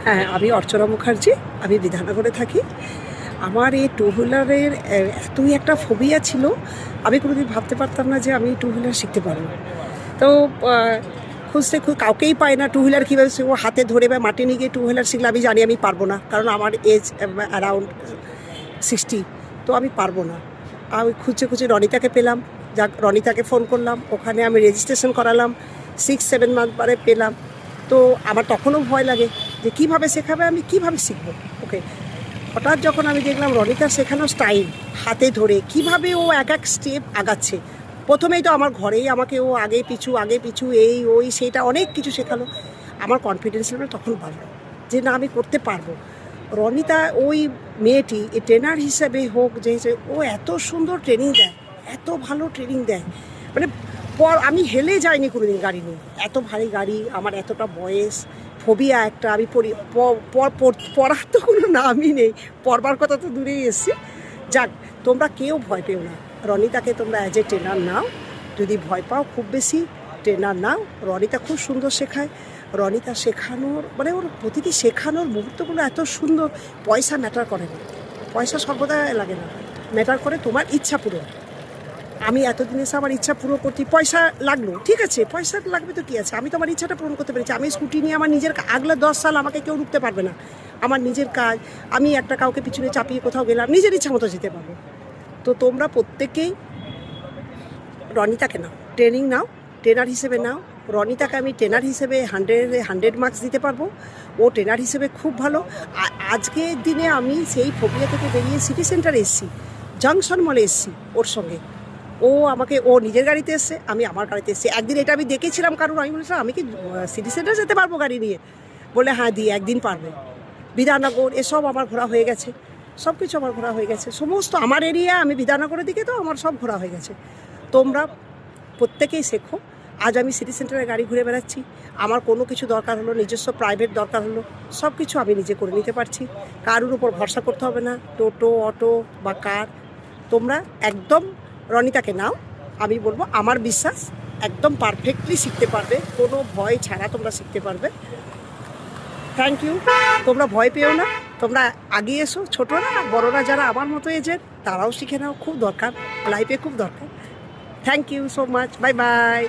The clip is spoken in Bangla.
হ্যাঁ, আমি অর্চনা মুখার্জি। আমি বিধাননগরে থাকি। আমার এই টু হুইলারের এতই একটা ফোবিয়া ছিল, আমি কোনোদিন ভাবতে পারতাম না যে আমি টু হুইলার শিখতে পারবো। তো খুঁজতে কাউকেই পাই না টু হুইলার কীভাবে শিখবো, হাতে ধরে বা মাঠে নিয়ে গিয়ে টু হুইলার শিখলে আমি জানি আমি পারবো না, কারণ আমার এজ অ্যারাউন্ড 60। তো আমি পারবো না। আমি খুঁজে রনিতাকে পেলাম। যাক, রনিতাকে ফোন করলাম, ওখানে আমি রেজিস্ট্রেশন করালাম। 6-7 মান্থ পরে পেলাম। তো আমার তখনও ভয় লাগে যে কীভাবে শেখাবে, আমি কীভাবে শিখবো ওকে। হঠাৎ যখন আমি দেখলাম রনিতার শেখানো স্টাইল, হাতে ধরে কীভাবে ও এক এক স্টেপ আগাচ্ছে। প্রথমেই তো আমার ঘরেই আমাকে ও আগে পিছু এই ওই সেইটা অনেক কিছু শেখালো। আমার কনফিডেন্স লেভেল তখন বাড়লো যে না, আমি করতে পারবো। রনিতা ওই মেয়েটি ট্রেনার হিসেবে হোক, যে ও এত সুন্দর ট্রেনিং দেয়, এত ভালো ট্রেনিং দেয়, মানে আমি হেলে যাইনি কোনোদিন গাড়ি নিয়ে। এত ভারী গাড়ি, আমার এতটা বয়স, ফোবিয়া একটা, আমি পড়ার তো কোনো নামই নেই, পড়বার কথা তো দূরেই এসছি। যাক, তোমরা কেউ ভয় পেও না, রনিতাকে তোমরা অ্যাজ এ ট্রেনার নাও। যদি ভয় পাও খুব বেশি, ট্রেনার নাও। রনিতা খুব সুন্দর শেখায়। রনিতা শেখানোর মানে ওর প্রতিটি শেখানোর মুহূর্তগুলো এত সুন্দর। পয়সা ম্যাটার করে না, পয়সা সর্বদা লাগে না, ম্যাটার করে তোমার ইচ্ছা পূরণ। আমি এতদিন এসে আমার ইচ্ছা পূরণ করতে পয়সা লাগলো, ঠিক আছে, পয়সা লাগবে তো কী আছে, আমি তো আমার ইচ্ছাটা পূরণ করতে পেরেছি। আমি স্কুটি নিয়ে আমার নিজের আগলে 10 সাল আমাকে কেউ রুখতে পারবে না। আমার নিজের কাজ, আমি একটা কাউকে পিছনে চাপিয়ে কোথাও গেলাম, নিজের ইচ্ছা মতো যেতে পারবো। তো তোমরা প্রত্যেকেই রনিতাকে নাও, ট্রেনিং নাও, ট্রেনার হিসেবে নাও। রনিতাকে আমি ট্রেনার হিসেবে 100 মার্কস দিতে পারবো। ও ট্রেনার হিসেবে খুব ভালো। আজকের দিনে আমি সেই ফোবিয়া থেকে বেরিয়ে সিটি সেন্টারে এসেছি, জাংশন মলে এসেছি ওর সঙ্গে। ও আমাকে, ও নিজের গাড়িতে এসছে, আমি আমার গাড়িতে এসেছি। একদিন এটা আমি দেখেছিলাম, কারণ আমি বলেছিলাম আমি কি সিটি সেন্টার যেতে পারবো গাড়ি নিয়ে, বলে হ্যাঁ একদিন পারবে। বিধাননগর এসব আমার ঘোরা হয়ে গেছে, সব কিছু আমার ঘোরা হয়ে গেছে, সমস্ত আমার এরিয়া, আমি বিধাননগরের দিকে তো আমার সব ঘোরা হয়ে গেছে। তোমরা প্রত্যেকেই শেখো। আজ আমি সিটি সেন্টারে গাড়ি ঘুরে বেড়াচ্ছি, আমার কোনো কিছু দরকার হলো, নিজস্ব প্রাইভেট দরকার হলো, সব কিছু আমি নিজে করে নিতে পারছি। কারোর উপর ভরসা করতে হবে না, টোটো, অটো বা কার। তোমরা একদম রনিতাকে নাও, আমি বলবো আমার বিশ্বাস একদম পারফেক্টলি শিখতে পারবে, কোনো ভয় ছাড়া তোমরা শিখতে পারবে। Thank you. তোমরা ভয় পেও না, তোমরা আগিয়ে এসো। ছোটরা বড়রা যারা আমার মতো এজের, তারাও শিখে নাও, খুব দরকার, লাইফে খুব দরকার। Thank you so much, bye by.